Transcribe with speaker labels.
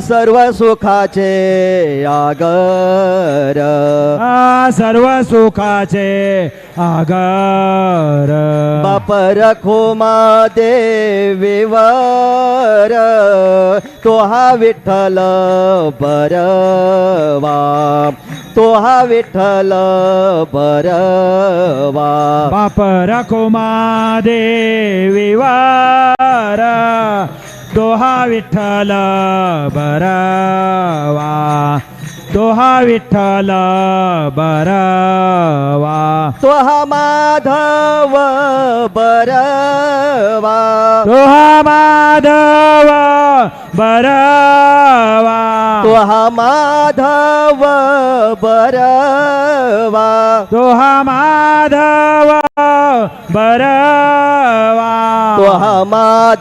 Speaker 1: सर्व सुखाचे आगर
Speaker 2: सर्व सुखाचे आगर
Speaker 1: बाप रखोमा देवीवर तो हा विठ्ठल बरवा तो हा विठ्ठल बरवा
Speaker 2: बाप रखोमा देवीवर दोहा विठ्ठल बरवा दोहा विठ्ठल बरवा
Speaker 1: तो हा माधव बरवा
Speaker 2: दोहा माधव बरवा
Speaker 1: तो हा माधव बरवा
Speaker 2: दोहा माधव बरवा
Speaker 1: तो हा माधव